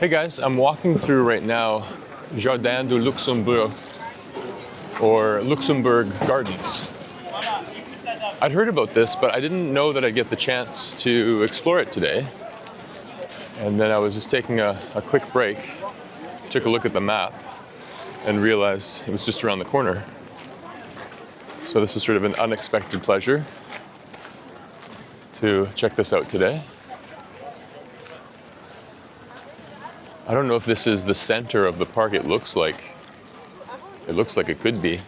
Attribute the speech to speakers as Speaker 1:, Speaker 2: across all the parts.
Speaker 1: Hey guys, I'm walking through right now Jardin du Luxembourg, or Luxembourg Gardens. I'd heard about this, but I didn't know that I'd get the chance to explore it today. And then I was just taking a quick break, took a look at the map, and realized it was just around the corner. So this is sort of an unexpected pleasure to check this out today. I don't know if this is the center of the park. It looks like it could be.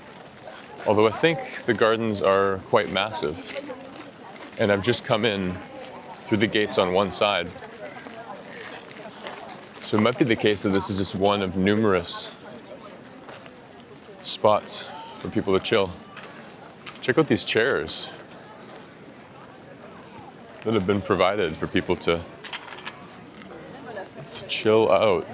Speaker 1: Although I think the gardens are quite massive. And I've just come in through the gates on one side. So it might be the case that this is just one of numerous spots for people to chill. Check out these chairs that have been provided for people to chill out.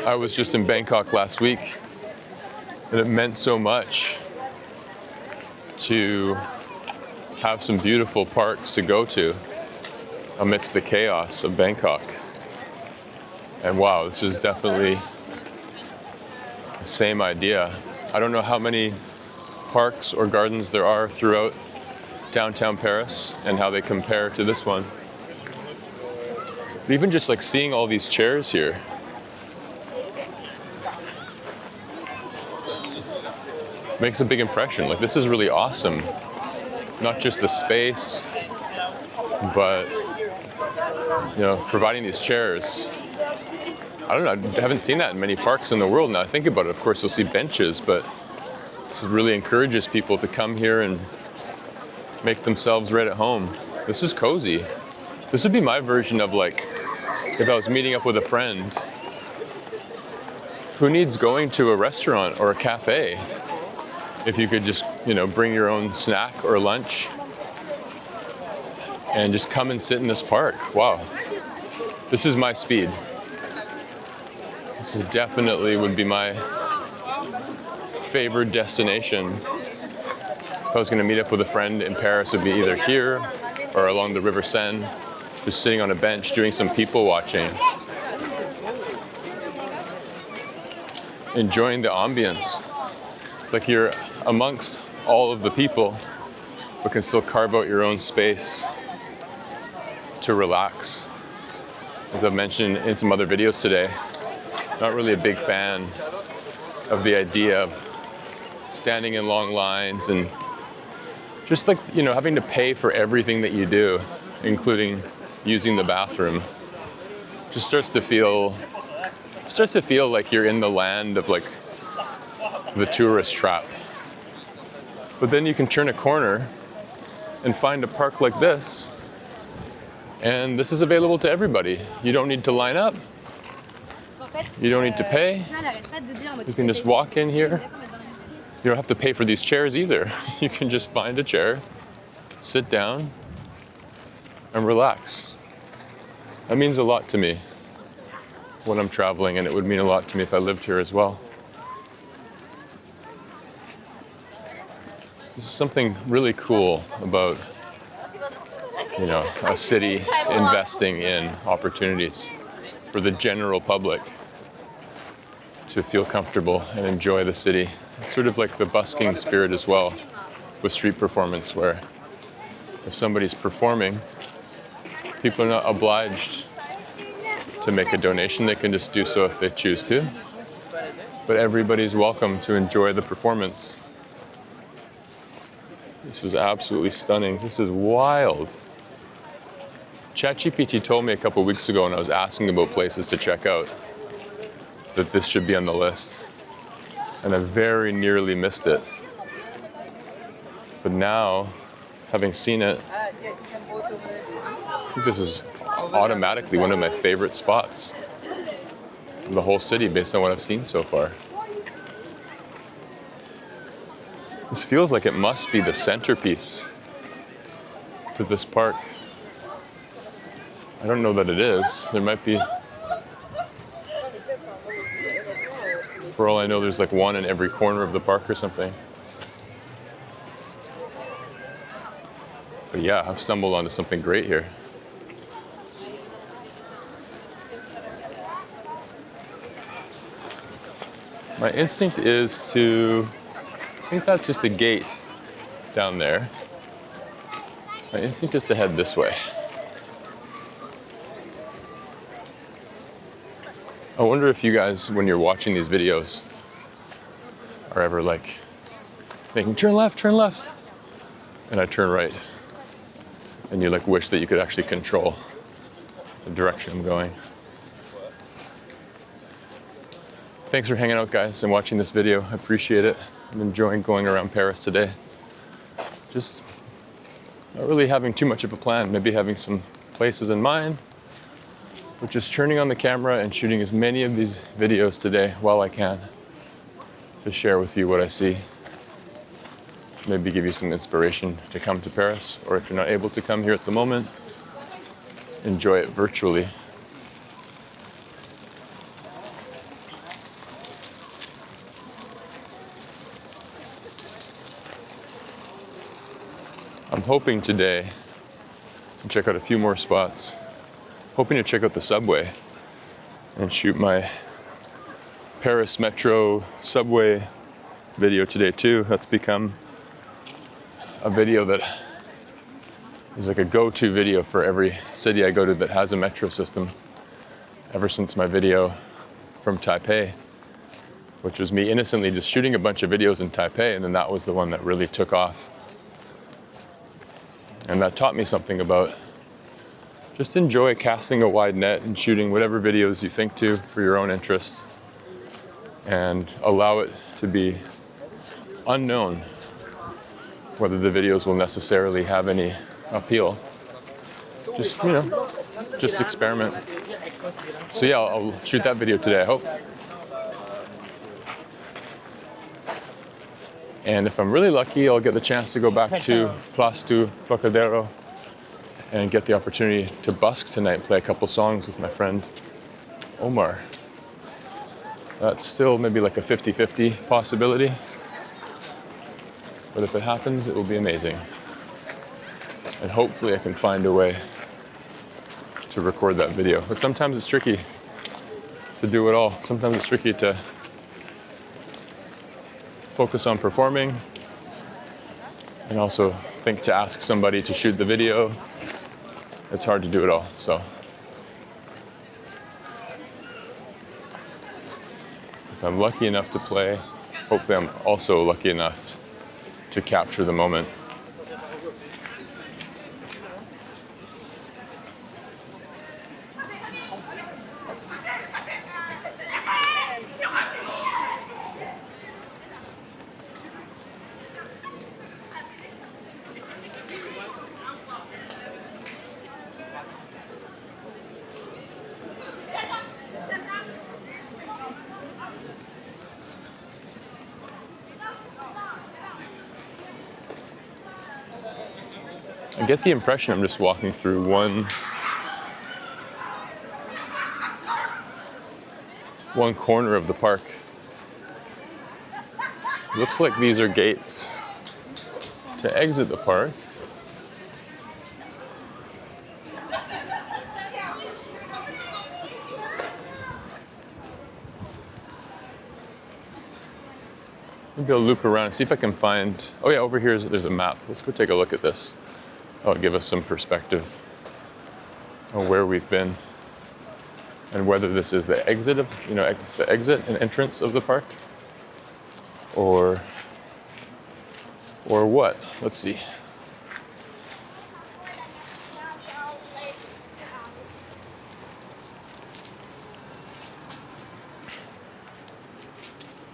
Speaker 1: I was just in Bangkok last week, and it meant so much to have some beautiful parks to go to amidst the chaos of Bangkok. And wow, this is definitely the same idea. I don't know how many parks or gardens there are throughout downtown Paris and how they compare to this one. But even just like seeing all these chairs here, makes a big impression. Like, this is really awesome. Not just the space, but providing these chairs. I don't know, I haven't seen that in many parks in the world. Now I think about it, of course you'll see benches, but this really encourages people to come here and make themselves right at home. This is cozy. This would be my version of, like, if I was meeting up with a friend. Who needs going to a restaurant or a cafe if you could just, bring your own snack or lunch and just come and sit in this park? Wow. This is my speed. This is definitely would be my favored destination. If I was going to meet up with a friend in Paris, it would be either here or along the River Seine, just sitting on a bench doing some people watching, enjoying the ambience. It's like you're amongst all of the people, but can still carve out your own space to relax. As I've mentioned in some other videos today, not really a big fan of the idea of standing in long lines and just like, having to pay for everything that you do, including using the bathroom. Just starts to feel like you're in the land of, like, the tourist trap. But then you can turn a corner and find a park like this, and this is available to everybody. You don't need to line up. You don't need to pay. You can just walk in here. You don't have to pay for these chairs either. You can just find a chair, sit down, and relax. That means a lot to me when I'm traveling, and it would mean a lot to me if I lived here as well. There's something really cool about, a city investing in opportunities for the general public to feel comfortable and enjoy the city. It's sort of like the busking spirit as well with street performance, where if somebody's performing, people are not obliged to make a donation. They can just do so if they choose to. But everybody's welcome to enjoy the performance. This is absolutely stunning. This is wild. ChatGPT told me a couple weeks ago when I was asking about places to check out that this should be on the list. And I very nearly missed it. But now, having seen it, I think this is automatically one of my favorite spots in the whole city based on what I've seen so far. This feels like it must be the centerpiece to this park. I don't know that it is. There might be, for all I know, there's like one in every corner of the park or something. But yeah, I've stumbled onto something great here. My instinct is to, I think that's just a gate down there. My instinct is to head this way. I wonder if you guys, when you're watching these videos, are ever like thinking, turn left, and I turn right. And you like wish that you could actually control the direction I'm going. Thanks for hanging out, guys, and watching this video. I appreciate it. I'm enjoying going around Paris today. Just not really having too much of a plan, maybe having some places in mind, but just turning on the camera and shooting as many of these videos today while I can to share with you what I see. Maybe give you some inspiration to come to Paris, or if you're not able to come here at the moment, enjoy it virtually. I'm hoping today to check out a few more spots. Hoping to check out the subway and shoot my Paris Metro subway video today too. That's become a video that is like a go-to video for every city I go to that has a metro system ever since my video from Taipei, which was me innocently just shooting a bunch of videos in Taipei, and then that was the one that really took off. And that taught me something about just enjoy casting a wide net and shooting whatever videos you think to for your own interests, and allow it to be unknown whether the videos will necessarily have any appeal. Just, you know, just experiment. So yeah, I'll shoot that video today, I hope. And if I'm really lucky, I'll get the chance to go back to Place du Trocadero and get the opportunity to busk tonight, play a couple songs with my friend Omar. That's still maybe like a 50-50 possibility. But if it happens, it will be amazing. And hopefully I can find a way to record that video. But sometimes it's tricky to do it all. Sometimes it's tricky to focus on performing and also think to ask somebody to shoot the video. It's hard to do it all, so. If I'm lucky enough to play, hopefully I'm also lucky enough to capture the moment. I get the impression I'm just walking through one corner of the park. Looks like these are gates to exit the park. Maybe I'll loop around and see if I can find, oh yeah, over here there's a map. Let's go take a look at this. That'll give us some perspective on where we've been and whether this is the exit of, the exit and entrance of the park, or what. Let's see.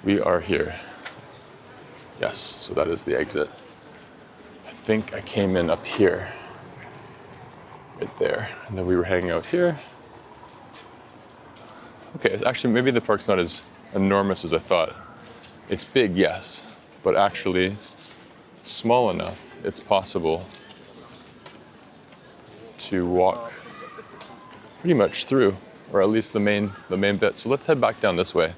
Speaker 1: We are here. Yes, so that is the exit. I think I came in up here, right there, and then we were hanging out here. Okay, actually maybe the park's not as enormous as I thought. It's big, yes, but actually small enough it's possible to walk pretty much through, or at least the main bit. So let's head back down this way,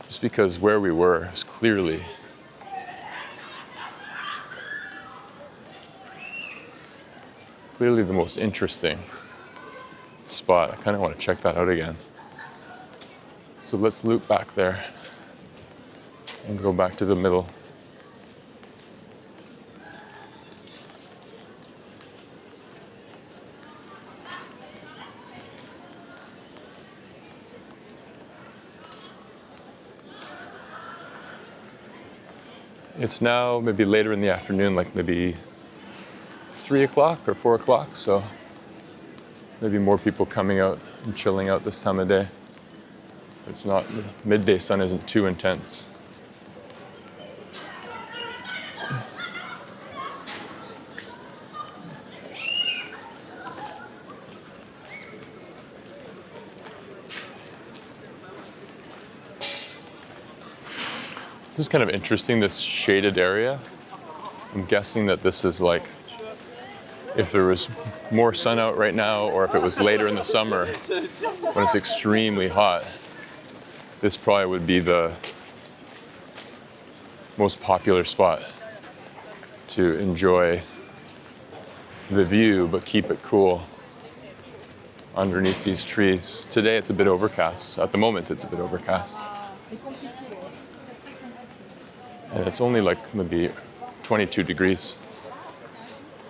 Speaker 1: just because where we were is clearly the most interesting spot. I kind of want to check that out again. So let's loop back there and go back to the middle. It's now maybe later in the afternoon, like maybe 3 o'clock or 4 o'clock, so maybe more people coming out and chilling out this time of day. It's not, midday sun isn't too intense. This is kind of interesting, this shaded area. I'm guessing that this is like, if there was more sun out right now, or if it was later in the summer when it's extremely hot, this probably would be the most popular spot to enjoy the view, but keep it cool underneath these trees. Today it's a bit overcast. At the moment it's a bit overcast. And it's only like maybe 22 degrees.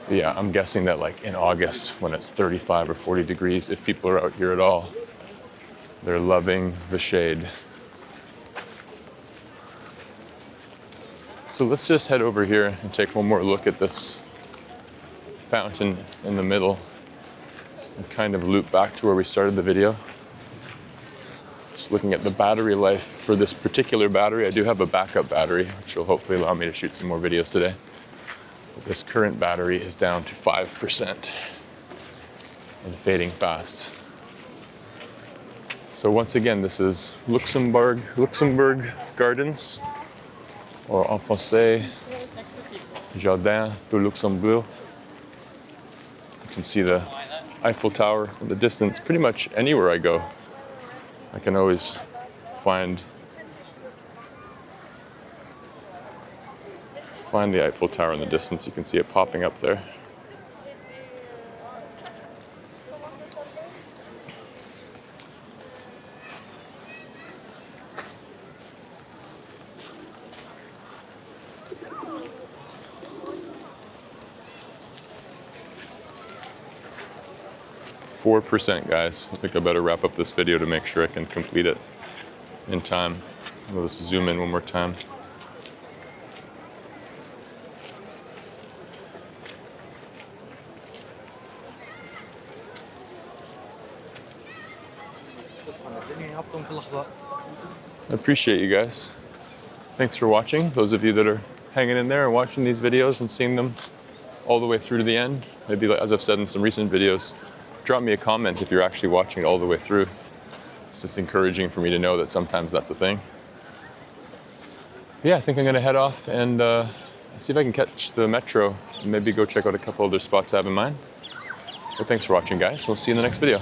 Speaker 1: Yeah, I'm guessing that like in August when it's 35 or 40 degrees, if people are out here at all, they're loving the shade. So let's just head over here and take one more look at this fountain in the middle and kind of loop back to where we started the video. Just looking at the battery life for this particular battery. I do have a backup battery, which will hopefully allow me to shoot some more videos today. But this current battery is down to 5% and fading fast. So once again, this is Luxembourg Gardens, or en français, Jardin du Luxembourg. You can see the Eiffel Tower in the distance. Pretty much anywhere I go, I can always find the Eiffel Tower in the distance. You can see it popping up there. .4%, guys. I think I better wrap up this video to make sure I can complete it in time. Let's zoom in one more time. I appreciate you guys. Thanks for watching. Those of you that are hanging in there and watching these videos and seeing them all the way through to the end. Maybe, as I've said in some recent videos, drop me a comment if you're actually watching it all the way through. It's just encouraging for me to know that sometimes that's a thing. Yeah, I think I'm gonna head off and see if I can catch the metro and maybe go check out a couple other spots I have in mind. But thanks for watching, guys. We'll see you in the next video.